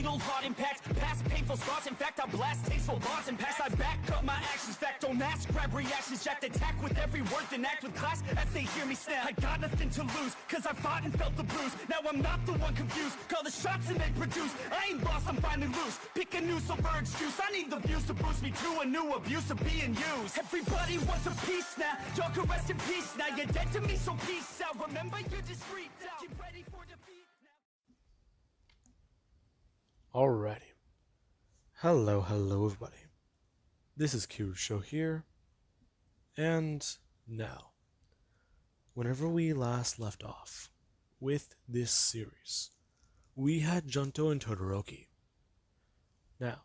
fatal heart impacts, past painful scars. In fact, I blast tasteful bars and pass. I back up my actions, fact don't ask, grab reactions, jacked attack with every word, then act with class as they hear me snap. I got nothing to lose, cause I fought and felt the bruise. Now I'm not the one confused, call the shots and they produce. I ain't lost, I'm finally loose, pick a new silver excuse. I need the views to boost me to a new abuse of being used. Everybody wants a piece now, y'all can rest in peace now. You're dead to me, so peace out. Remember, you're discreet out. Get ready for defeat now. Alrighty. Hello everybody. This is Show here. And now, whenever we last left off with this series, we had Junto and Todoroki. Now,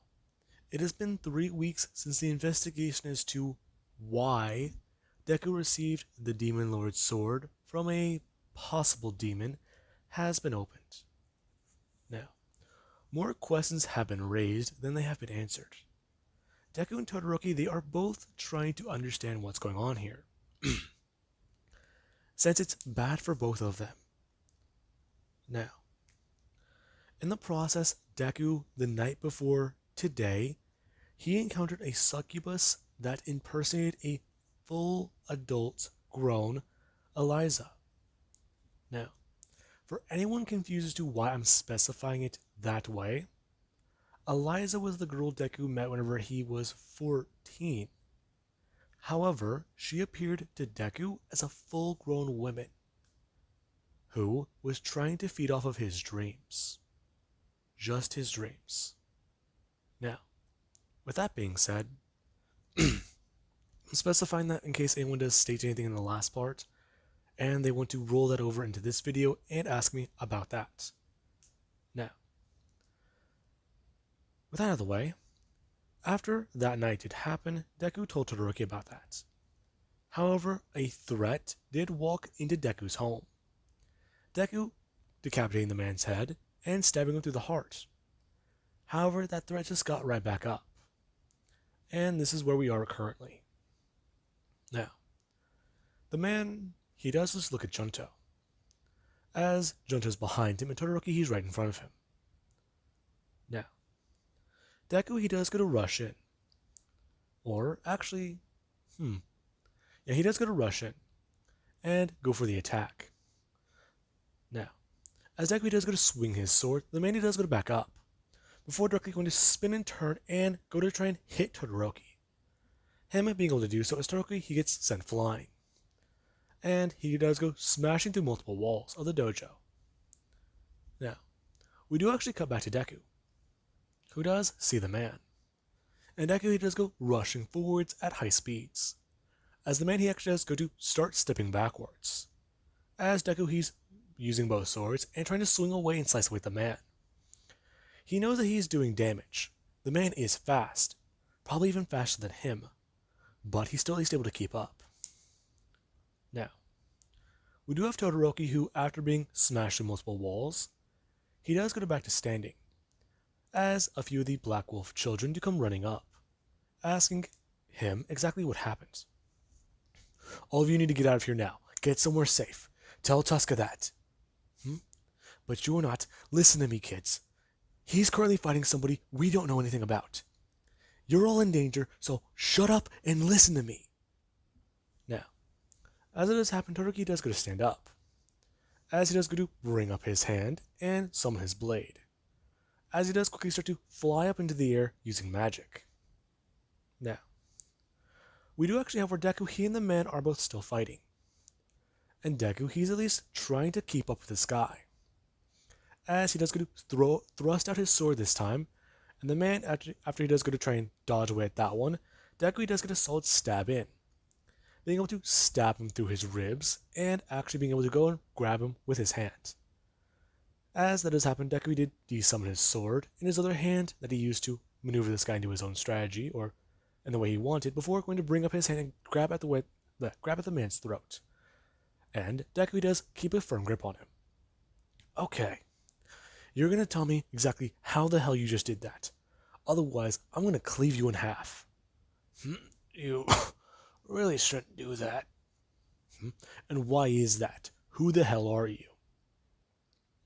it has been 3 weeks since the investigation as to why Deku received the Demon Lord's sword from a possible demon has been opened. Now, more questions have been raised than they have been answered. Deku and Todoroki, they are both trying to understand what's going on here, since it's bad for both of them. Now, in the process, Deku, the night before today, he encountered a succubus that impersonated a full adult grown Eliza. Now, for anyone confused as to why I'm specifying it that way, Eliza was the girl Deku met whenever he was 14. However, she appeared to Deku as a full-grown woman who was trying to feed off of his dreams. Just his dreams. Now, with that being said, I'm specifying that in case anyone does state anything in the last part, and they want to roll that over into this video and ask me about that. Now, with that out of the way, after that night did happen, Deku told Todoroki about that. However, a threat did walk into Deku's home. Deku decapitating the man's head and stabbing him through the heart. However, that threat just got right back up. And this is where we are currently. Now, the man, he does just look at Junto, as Junto's behind him and Todoroki, he's right in front of him. Now, Deku, he does go to rush in. Or, actually, yeah, he does go to rush in and go for the attack. Now, as Deku, he does go to swing his sword, the man, he does go to back up, before directly going to spin and turn and go to try and hit Todoroki. Him being able to do so, as Todoroki, he gets sent flying. And he does go smashing through multiple walls of the dojo. Now, we do actually cut back to Deku, who does see the man. And Deku, he does go rushing forwards at high speeds, as the man, he actually does go to start stepping backwards, as Deku, he's using both swords and trying to swing away and slice away the man. He knows that he's doing damage. The man is fast, probably even faster than him, but he's still at least able to keep up. Now, we do have Todoroki, who, after being smashed through multiple walls, he does go back to standing, as a few of the Black Wolf children do come running up, asking him exactly what happened. All of you need to get out of here now. Get somewhere safe. Tell Tuska that. But you are not. Listen to me, kids. He's currently fighting somebody we don't know anything about. You're all in danger, so shut up and listen to me. Now, as it does happen, Todoroki does go to stand up, as he does go to bring up his hand and summon his blade, as he does quickly start to fly up into the air using magic. Now, we do actually have where Deku, he and the man are both still fighting. And Deku, he's at least trying to keep up with this guy, as he does go to thrust out his sword this time, and the man, after he does go to try and dodge away at that one, Deku, he does get a solid stab in, being able to stab him through his ribs, and actually being able to go and grab him with his hand. As that has happened, Deku did desummon his sword in his other hand that he used to maneuver this guy into his own strategy, or in the way he wanted, before going to bring up his hand and grab at the man's throat. And Deku does keep a firm grip on him. Okay, you're going to tell me exactly how the hell you just did that. Otherwise, I'm going to cleave you in half. You really shouldn't do that. And why is that? Who the hell are you?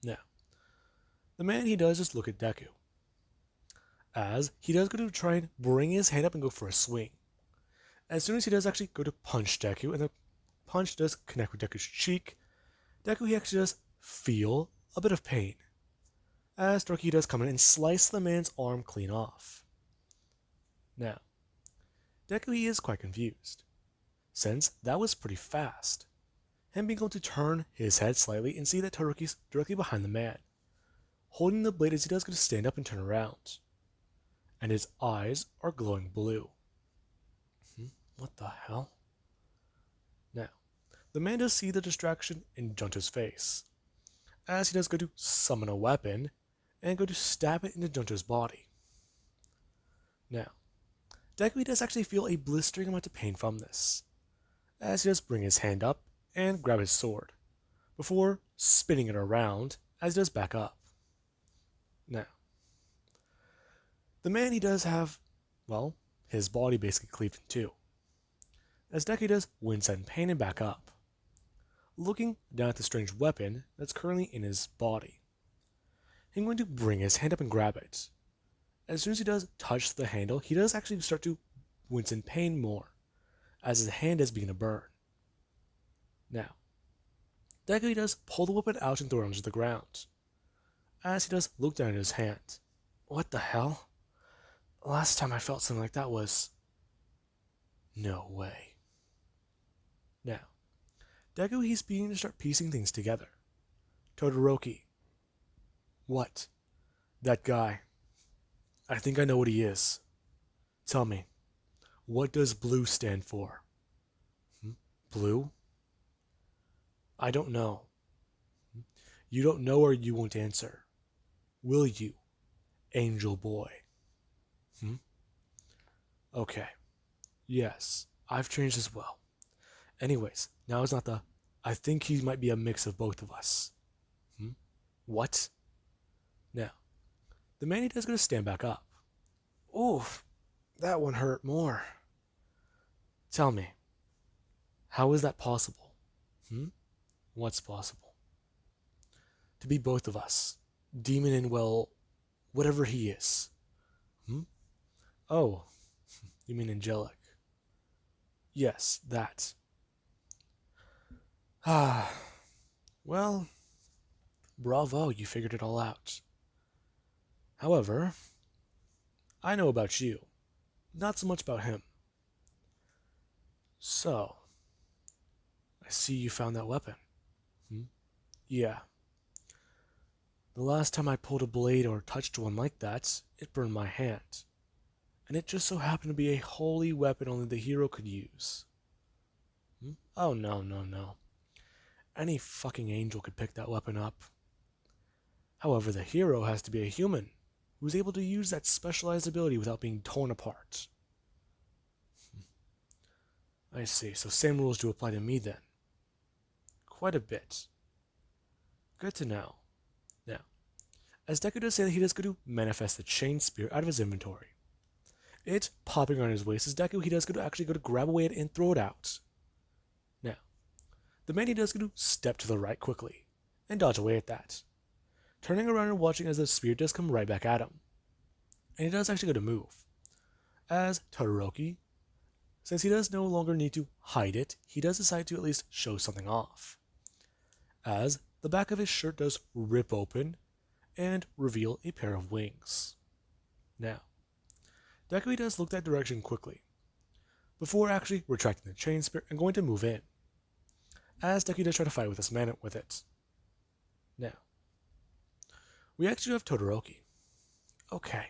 Now, the man, he does just look at Deku, as he does go to try and bring his hand up and go for a swing. As soon as he does actually go to punch Deku, and the punch does connect with Deku's cheek, Deku he actually does feel a bit of pain, as Todoroki does come in and slice the man's arm clean off. Now, Deku he is quite confused, since that was pretty fast. Him being able to turn his head slightly and see that Todoroki's directly behind the man, holding the blade as he does go to stand up and turn around, and his eyes are glowing blue. What the hell? Now, the man does see the distraction in Junto's face, as he does go to summon a weapon and go to stab it into Junto's body. Now, Deku does actually feel a blistering amount of pain from this, as he does bring his hand up and grab his sword, before spinning it around as he does back up. Now, the man he does have, well, his body basically cleaved in two, as Deku does wince in pain and back up, looking down at the strange weapon that's currently in his body. He's going to bring his hand up and grab it. As soon as he does touch the handle, he does actually start to wince in pain more, as his hand is beginning to burn. Now, Deku does pull the weapon out and throw it onto the ground, as he does look down at his hand. What the hell? Last time I felt something like that was... No way. Now, Deku he's beginning to start piecing things together. Todoroki. What? That guy. I think I know what he is. Tell me, what does blue stand for? Blue? I don't know. You don't know or you won't answer. Will you, angel boy? Okay. Yes, I've changed as well. Anyways, now it's not the, I think he might be a mix of both of us. What? Now, the man he does go to stand back up. Oof, that one hurt more. Tell me, how is that possible? What's possible? To be both of us, demon and, well, whatever he is. Oh, you mean angelic? Yes, that. Well, bravo, you figured it all out. However, I know about you, not so much about him. So, I see you found that weapon. Yeah. The last time I pulled a blade or touched one like that, it burned my hand. And it just so happened to be a holy weapon only the hero could use. Oh, no. Any fucking angel could pick that weapon up. However, the hero has to be a human who's able to use that specialized ability without being torn apart. I see, so same rules do apply to me then. Quite a bit. Good to know. Now, as Deku does say that he does go to manifest the chain spear out of his inventory. It popping on his waist as Deku he does go to actually go to grab away it and throw it out. Now, the man he does go to step to the right quickly and dodge away at that, turning around and watching as the spear does come right back at him. And he does actually go to move, as Todoroki, since he does no longer need to hide it, he does decide to at least show something off, as the back of his shirt does rip open and reveal a pair of wings. Now, Deku does look that direction quickly, before actually retracting the chain spear and going to move in, as Deku does try to fight with this man with it. Now, we actually have Todoroki. Okay.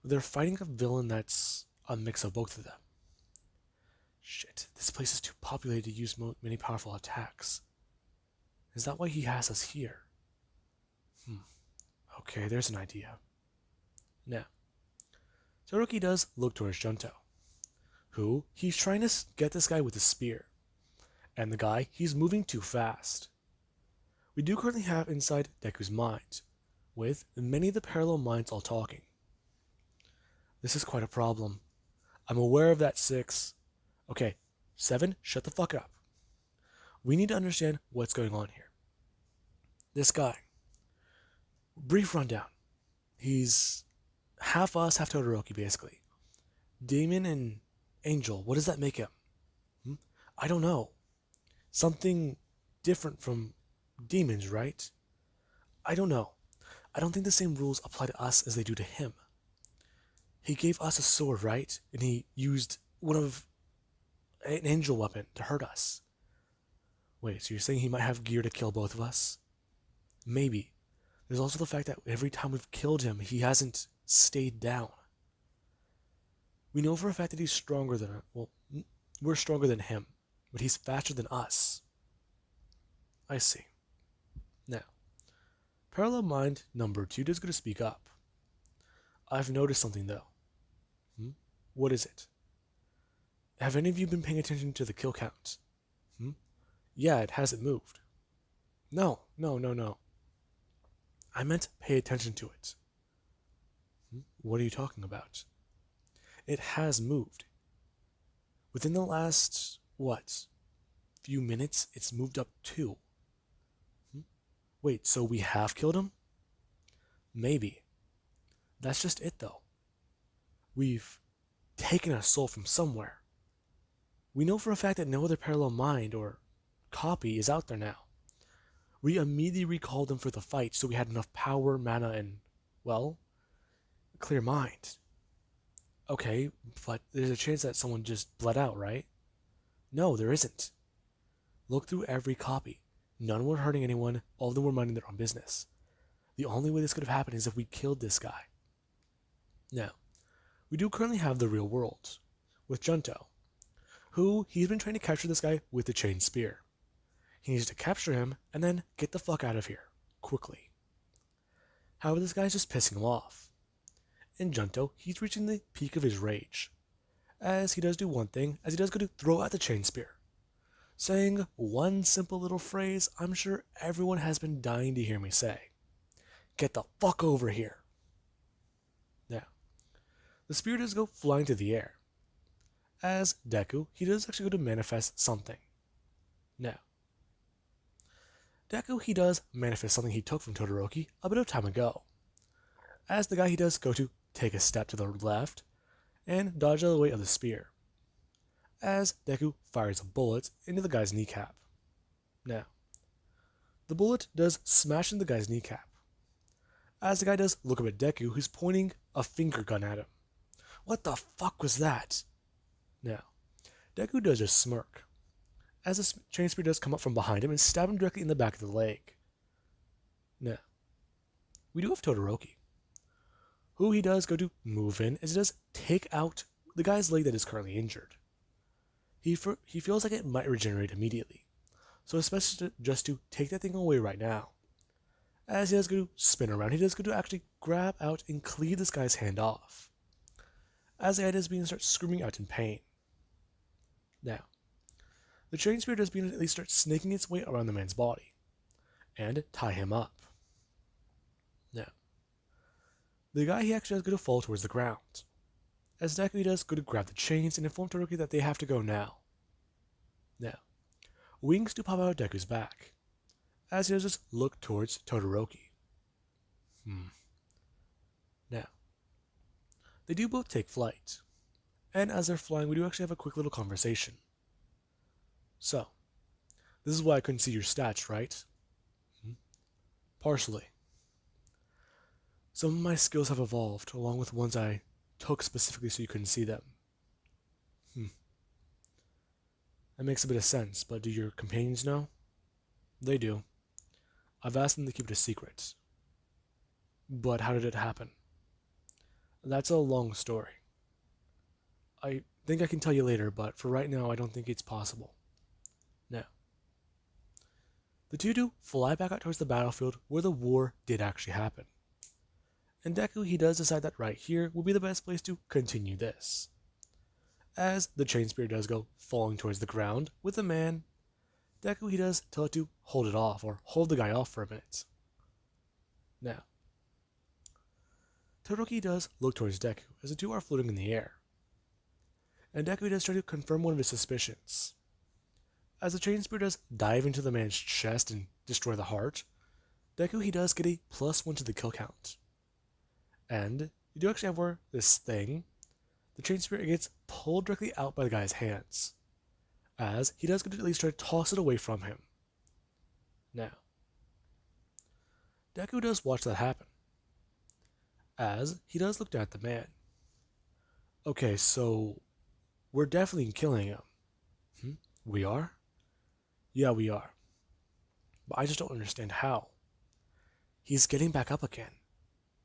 They're fighting a villain that's a mix of both of them. Shit, this place is too populated to use many powerful attacks. Is that why he has us here? Okay, there's an idea. Now, Todoroki does look towards Junto, who he's trying to get this guy with a spear, and the guy, he's moving too fast. We do currently have inside Deku's mind, with many of the parallel minds all talking. This is quite a problem. I'm aware of that, 6. Okay, 7, shut the fuck up. We need to understand what's going on here. This guy, brief rundown. He's half us, half Todoroki, basically. Demon and angel, what does that make him? Hmm? I don't know. Something different from demons, right? I don't know. I don't think the same rules apply to us as they do to him. He gave us a sword, right? And he used one of an angel weapon to hurt us. Wait, so you're saying he might have gear to kill both of us? Maybe. There's also the fact that every time we've killed him, he hasn't stayed down. We know for a fact that he's stronger than us. Well, we're stronger than him, but he's faster than us. I see. Now, parallel mind number 2 is going to speak up. I've noticed something though. What is it? Have any of you been paying attention to the kill count? Yeah, it hasn't moved. No. I meant pay attention to it. What are you talking about? It has moved. Within the last, few minutes, it's moved up 2. Wait, so we have killed him? Maybe. That's just it though. We've taken a soul from somewhere. We know for a fact that no other parallel mind or copy is out there now. We immediately recalled them for the fight, so we had enough power, mana, and, well, a clear mind. Okay, but there's a chance that someone just bled out, right? No, there isn't. Look through every copy. None were hurting anyone, all of them were minding their own business. The only way this could have happened is if we killed this guy. Now, we do currently have the real world, with Junto, who he's been trying to capture this guy with the chain spear. He needs to capture him and then get the fuck out of here, quickly. However, this guy's just pissing him off. In Junto, he's reaching the peak of his rage, as he does do one thing, as he does go to throw out the chain spear, saying one simple little phrase I'm sure everyone has been dying to hear me say. Get the fuck over here. Now, the spear does go flying through the air. As Deku, he does actually go to manifest something. Now, Deku, he does manifest something he took from Todoroki a bit of time ago. As the guy, he does go to take a step to the left and dodge out of the way of the spear. As Deku fires a bullet into the guy's kneecap. Now, the bullet does smash into the guy's kneecap. As the guy does look up at Deku, who's pointing a finger gun at him. What the fuck was that? Now, Deku does just smirk, as the chain spear does come up from behind him and stab him directly in the back of the leg. Now, we do have Todoroki, who he does go to move in as he does take out the guy's leg that is currently injured. He feels like it might regenerate immediately, so especially just to take that thing away right now. As he does go to spin around, he does go to actually grab out and cleave this guy's hand off, as the guy does begin to start screaming out in pain. Now, the chain spear does begin to at least start snaking its way around the man's body, and tie him up. Now, the guy, he actually does go to fall towards the ground, as Deku does go to grab the chains and inform Todoroki that they have to go now. Now, wings do pop out of Deku's back, as he does just look towards Todoroki. Now, they do both take flight, and as they're flying, we do actually have a quick little conversation. So, this is why I couldn't see your stats, right? Partially. Some of my skills have evolved, along with ones I took specifically so you couldn't see them. That makes a bit of sense, but do your companions know? They do. I've asked them to keep it a secret. But how did it happen? That's a long story. I think I can tell you later, but for right now, I don't think it's possible. Now, the two do fly back out towards the battlefield where the war did actually happen. And Deku, he does decide that right here will be the best place to continue this. As the chain spear does go falling towards the ground with the man, Deku, he does tell it to hold it off, or hold the guy off for a minute. Now, Todoroki does look towards Deku as the two are floating in the air. And Deku does try to confirm one of his suspicions. As the chain spear does dive into the man's chest and destroy the heart, Deku, he does get a +1 to the kill count. And you do actually have where this thing, the chain spear, gets pulled directly out by the guy's hands, as he does at least try to toss it away from him. Now, Deku does watch that happen, as he does look down at the man. Okay, so we're definitely killing him. We are? Yeah, we are. But I just don't understand how. He's getting back up again.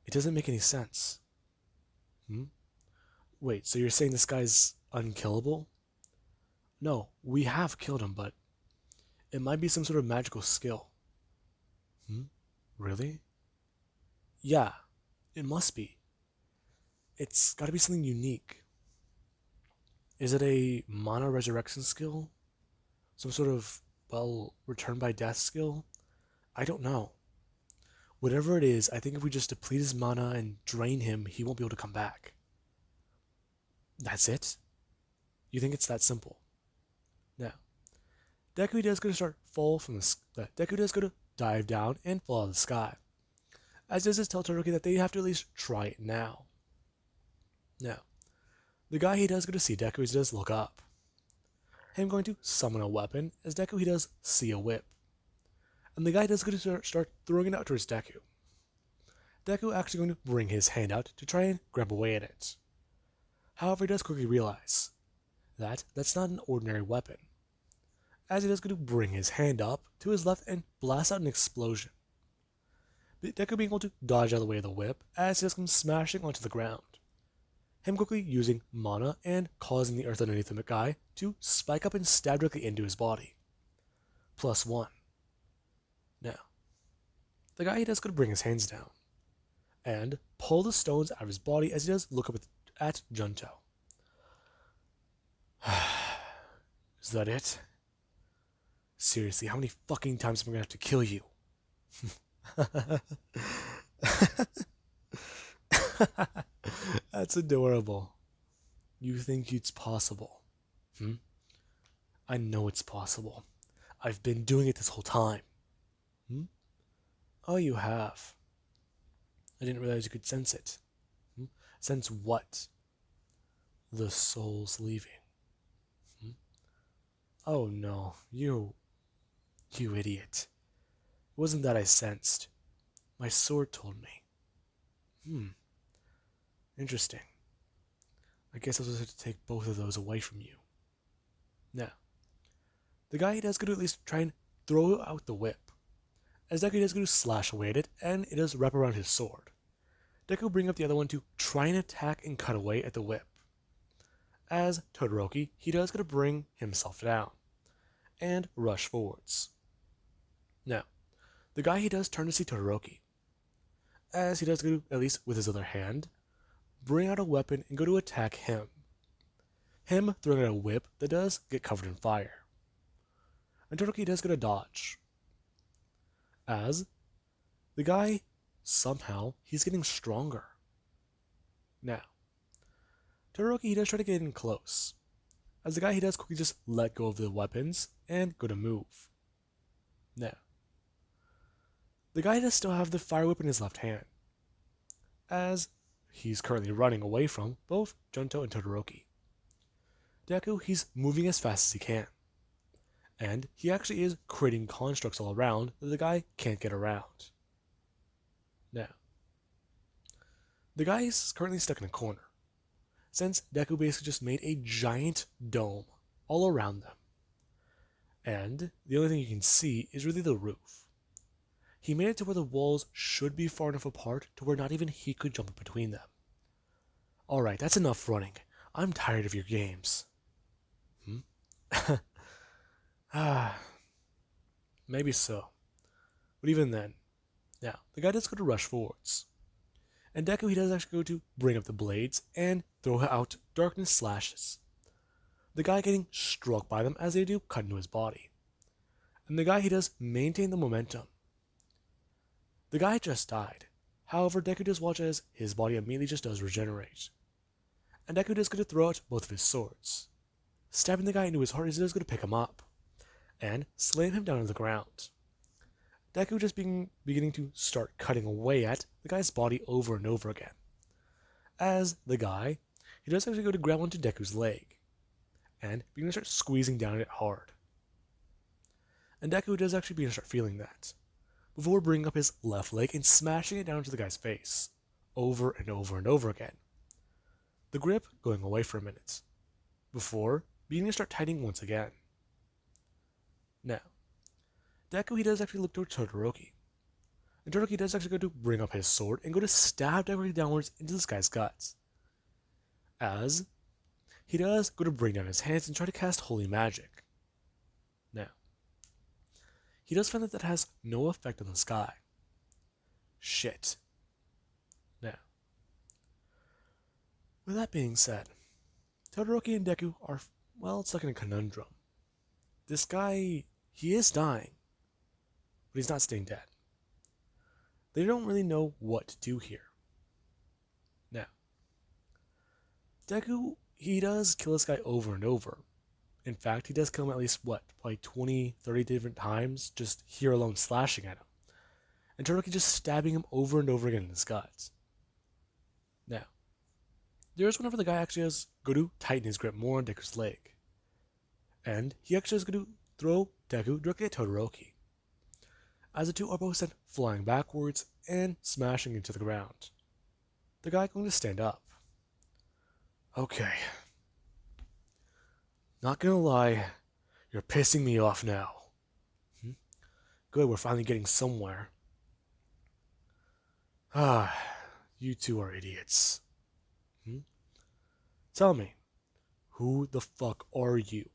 It doesn't make any sense. Wait, so you're saying this guy's unkillable? No, we have killed him, but it might be some sort of magical skill. Really? Yeah, it must be. It's gotta be something unique. Is it a mana resurrection skill? Some sort of, well, return by death skill? I don't know. Whatever it is, I think if we just deplete his mana and drain him, he won't be able to come back. That's it? You think it's that simple? Now, Deku does go to start fall from Deku does go to dive down and fall out of the sky. As does this tell Todoroki that they have to at least try it now. Now, the guy he does go to see Deku, he does look up. Him going to summon a weapon, as Deku he does see a whip. And the guy does go to start throwing it out towards Deku. Deku actually going to bring his hand out to try and grab away at it. However, he does quickly realize that that's not an ordinary weapon, as he does go to bring his hand up to his left and blast out an explosion. Deku being able to dodge out of the way of the whip as he does come smashing onto the ground. Him quickly using mana and causing the earth underneath the guy to spike up and stab directly into his body. +1. Now, the guy he does go to bring his hands down and pull the stones out of his body as he does look up at Junto. Is that it? Seriously, how many fucking times am I gonna have to kill you? That's adorable. You think it's possible? I know it's possible. I've been doing it this whole time. Oh, you have. I didn't realize you could sense it. Sense what? The soul's leaving. Oh no, you idiot. It wasn't that I sensed. My sword told me. Interesting. I guess I was supposed to take both of those away from you. Now, the guy he does go to at least try and throw out the whip, as Deku does go to slash away at it, and it does wrap around his sword. Deku bring up the other one to try and attack and cut away at the whip. As Todoroki, he does go to bring himself down and rush forwards. Now, the guy he does turn to see Todoroki, as he does go to, at least with his other hand, bring out a weapon and go to attack him. Him throwing out a whip that does get covered in fire. And Todoroki does go to dodge, as the guy, somehow, he's getting stronger. Now, Todoroki he does try to get in close, as the guy he does quickly just let go of the weapons and go to move. Now, the guy does still have the fire whip in his left hand, as he's currently running away from both Junto and Todoroki. Deku, he's moving as fast as he can, and he actually is creating constructs all around that the guy can't get around. Now, the guy is currently stuck in a corner, since Deku basically just made a giant dome all around them. And the only thing you can see is really the roof. He made it to where the walls should be far enough apart to where not even he could jump between them. Alright, that's enough running. I'm tired of your games. Maybe so. But even then, now, the guy does go to rush forwards. And Deku, he does actually go to bring up the blades and throw out darkness slashes. The guy getting struck by them as they do cut into his body. And the guy, he does maintain the momentum. The guy just died. However, Deku does watch as his body immediately just does regenerate. And Deku does go to throw out both of his swords, stabbing the guy into his heart as he does go to pick him up and slam him down to the ground. Deku just beginning to start cutting away at the guy's body over and over again, as the guy, he does actually go to grab onto Deku's leg, and begin to start squeezing down at it hard. And Deku does actually begin to start feeling that, before bringing up his left leg and smashing it down into the guy's face, over and over and over again. The grip going away for a minute, before beginning to start tightening once again. Now, Deku he does actually look towards Todoroki, and Todoroki does actually go to bring up his sword and go to stab directly downwards into this guy's guts, as he does go to bring down his hands and try to cast holy magic. Now, he does find that that has no effect on this guy. Shit. Now, with that being said, Todoroki and Deku are, well, it's like in a conundrum. This guy, he is dying, but he's not staying dead. They don't really know what to do here. Now, Deku, he does kill this guy over and over. In fact, he does kill him at least, probably 20, 30 different times, just here alone slashing at him. And Todoroki just stabbing him over and over again in his guts. Now, there's whenever the guy actually does go to tighten his grip more on Deku's leg. And he actually is going to throw Deku directly at Todoroki, as the two are both sent flying backwards and smashing into the ground. The guy going to stand up. Okay. Not gonna lie, you're pissing me off now. Good, we're finally getting somewhere. You two are idiots. Tell me, who the fuck are you?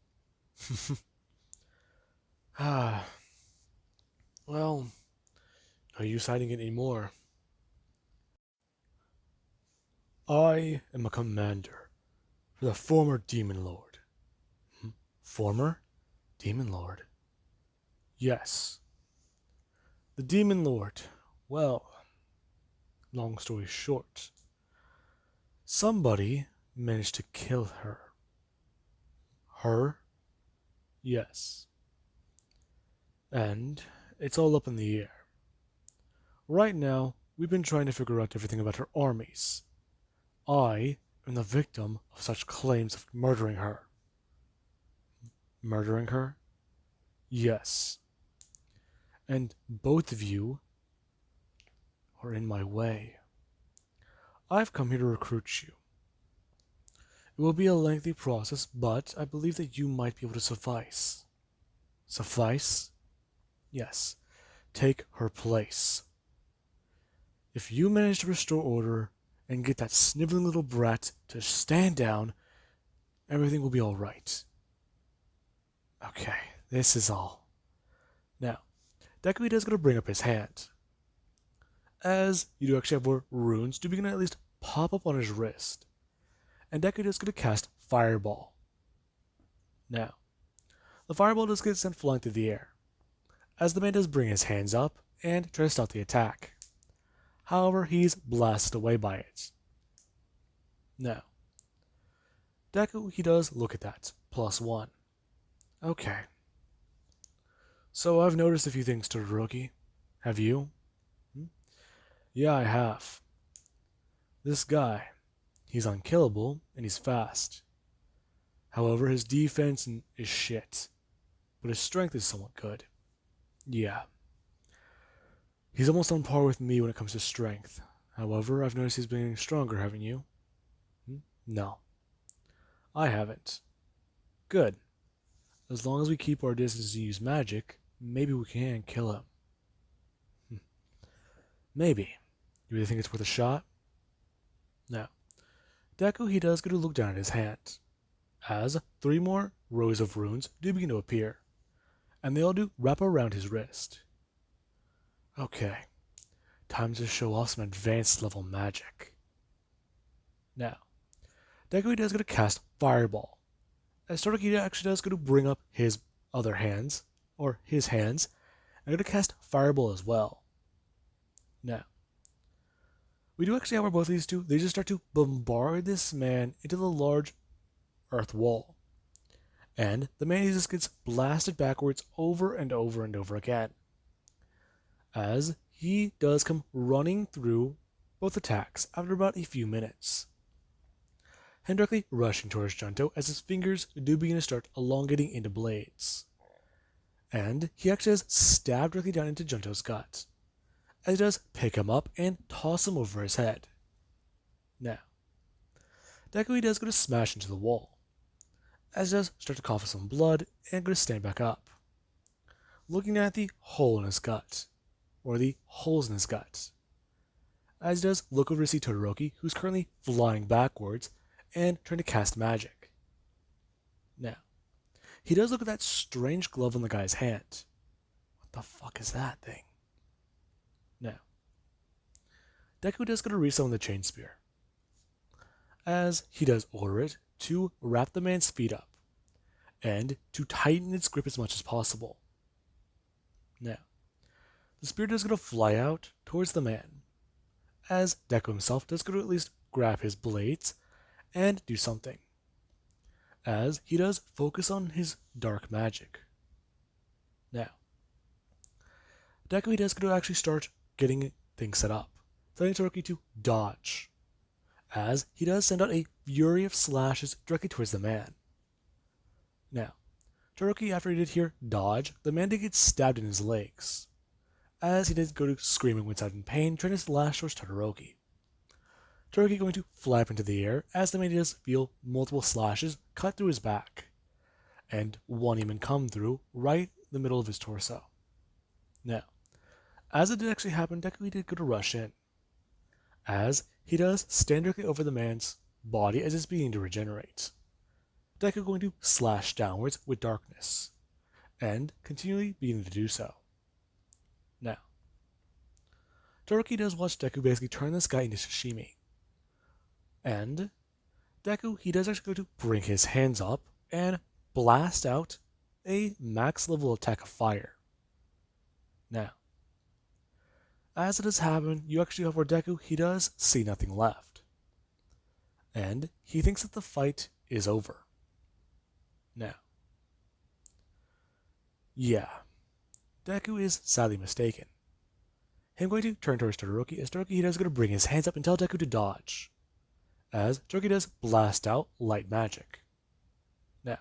Well, no use hiding it anymore. I am a commander for the former Demon Lord. Former Demon Lord? Yes. The Demon Lord, well, long story short, somebody managed to kill her. Her? Yes. And it's all up in the air. Right now, we've been trying to figure out everything about her armies. I am the victim of such claims of murdering her. Murdering her? Yes. And both of you are in my way. I've come here to recruit you. It will be a lengthy process, but I believe that you might be able to suffice. Suffice? Yes. Take her place. If you manage to restore order and get that sniveling little brat to stand down, everything will be all right. Okay, this is all. Now, Deku is going to bring up his hand, as you do actually have more runes do begin to at least pop up on his wrist, and Deku is going to cast Fireball. Now, the Fireball does get sent flying through the air, as the man does bring his hands up and try to stop the attack. However, he's blasted away by it. Now, Deku, he does look at that, +1. Okay. So I've noticed a few things, Todoroki. Have you? Yeah, I have. This guy, he's unkillable and he's fast. However, his defense is shit, but his strength is somewhat good. Yeah. He's almost on par with me when it comes to strength. However, I've noticed he's been getting stronger, haven't you? No. I haven't. Good. As long as we keep our distance and use magic, maybe we can kill him. Maybe. You really think it's worth a shot? Now, Deku, he does go to look down at his hand, as 3 more rows of runes do begin to appear, and they all do wrap around his wrist. Okay, time to show off some advanced level magic. Now, Deku does go to cast Fireball, as Todoroki actually does go to bring up his other hands, or his hands, and go to cast Fireball as well. Now, we do actually have both of these two, they just start to bombard this man into the large earth wall. And the man just gets blasted backwards over and over and over again, as he does come running through both attacks after about a few minutes. and directly rushing towards Junto as his fingers do begin to start elongating into blades. And he actually does stab directly down into Junto's gut, as he does pick him up and toss him over his head. Now, Deku does go to smash into the wall, as he does start to cough up some blood and go to stand back up, looking at the hole in his gut, or the holes in his gut, as he does look over to see Todoroki, who's currently flying backwards and trying to cast magic. Now, he does look at that strange glove on the guy's hand. What the fuck is that thing? Now, Deku does go to resummon the chain spear, as he does order it to wrap the man's feet up, and to tighten its grip as much as possible. Now, the spear does go to fly out towards the man, as Deku himself does go to at least grab his blades and do something, as he does focus on his dark magic. Now, Deku does go to actually start getting things set up, telling Todoroki to dodge, as he does send out a fury of slashes directly towards the man. Now, Todoroki, after he did hear dodge, the man did get stabbed in his legs, as he did go to screaming when in pain, trying to slash towards Todoroki. Todoroki going to fly up into the air, as the man does feel multiple slashes cut through his back, and one even come through right in the middle of his torso. Now, as it did actually happen, Deku did go to rush in, as he does stand directly over the man's body as it's beginning to regenerate. Deku going to slash downwards with darkness, and continually beginning to do so. Now, Todoroki does watch Deku basically turn this guy into sashimi, and Deku, he does actually go to bring his hands up and blast out a max level attack of fire. Now, as it has happened, you actually have where Deku, he does see nothing left, and he thinks that the fight is over. Now, yeah, Deku is sadly mistaken. Him going to turn towards Todoroki, as Todoroki, he does go to bring his hands up and tell Deku to dodge, as Todoroki does blast out light magic. Now,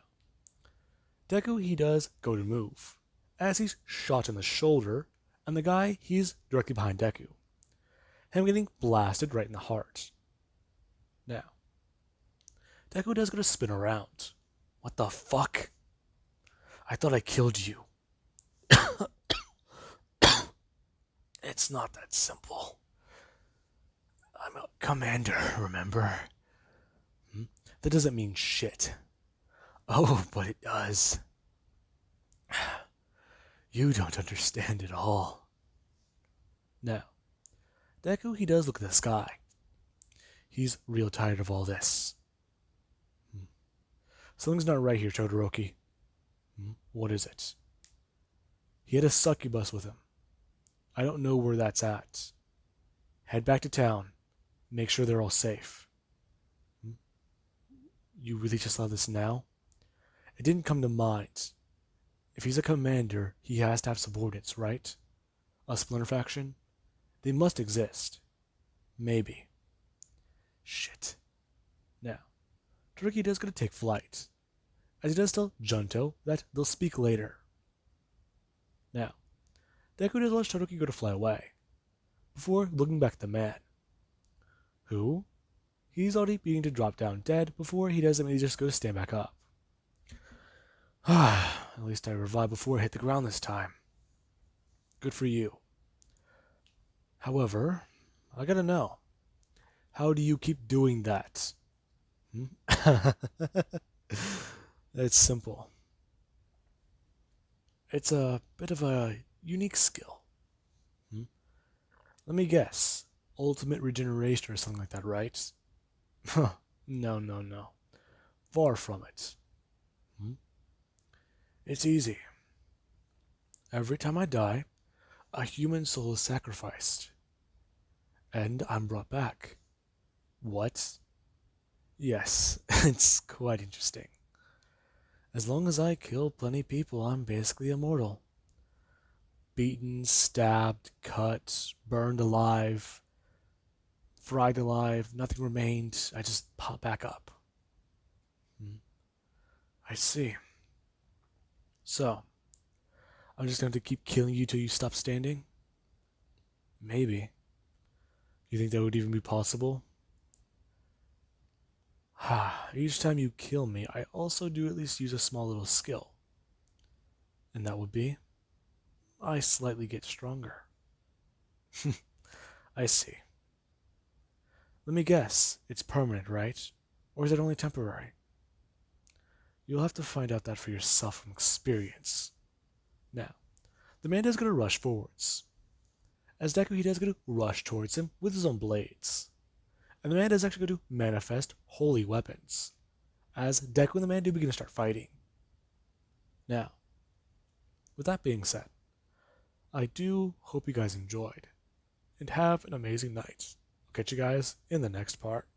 Deku, he does go to move, as he's shot in the shoulder, and the guy, he's directly behind Deku, him getting blasted right in the heart. Now, Deku does go to spin around. What the fuck? I thought I killed you. It's not that simple. I'm a commander, remember? That doesn't mean shit. Oh, but it does. You don't understand at all. Now, Deku, he does look at the sky. He's real tired of all this. Something's not right here, Todoroki. What is it? He had a succubus with him. I don't know where that's at. Head back to town. Make sure they're all safe. You really just saw this now? It didn't come to mind. If he's a commander, he has to have subordinates, right? A splinter faction? They must exist. Maybe. Shit. Now, Todoroki does going to take flight, as he does tell Junto that they'll speak later. Now, Deku does watch Todoroki go to fly away, before looking back at the man, who, he's already beginning to drop down dead before he does immediately just go to stand back up. At least I revived before I hit the ground this time. Good for you. However, I gotta know, how do you keep doing that? It's simple. It's a bit of a unique skill. Let me guess. Ultimate regeneration or something like that, right? No. Far from it. It's easy. Every time I die, a human soul is sacrificed. And I'm brought back. What? Yes, it's quite interesting. As long as I kill plenty of people, I'm basically immortal. Beaten, stabbed, cut, burned alive, fried alive, nothing remained, I just pop back up. I see. So, I'm just going to keep killing you till you stop standing? Maybe. You think that would even be possible? Each time you kill me, I also do at least use a small little skill. And that would be? I slightly get stronger. I see. Let me guess, it's permanent, right? Or is it only temporary? You'll have to find out that for yourself from experience. Now, the man is going to rush forwards. As Deku, he is going to rush towards him with his own blades. And the man is actually going to manifest holy weapons. As Deku and the man do begin to start fighting. Now, with that being said, I do hope you guys enjoyed. And have an amazing night. I'll catch you guys in the next part.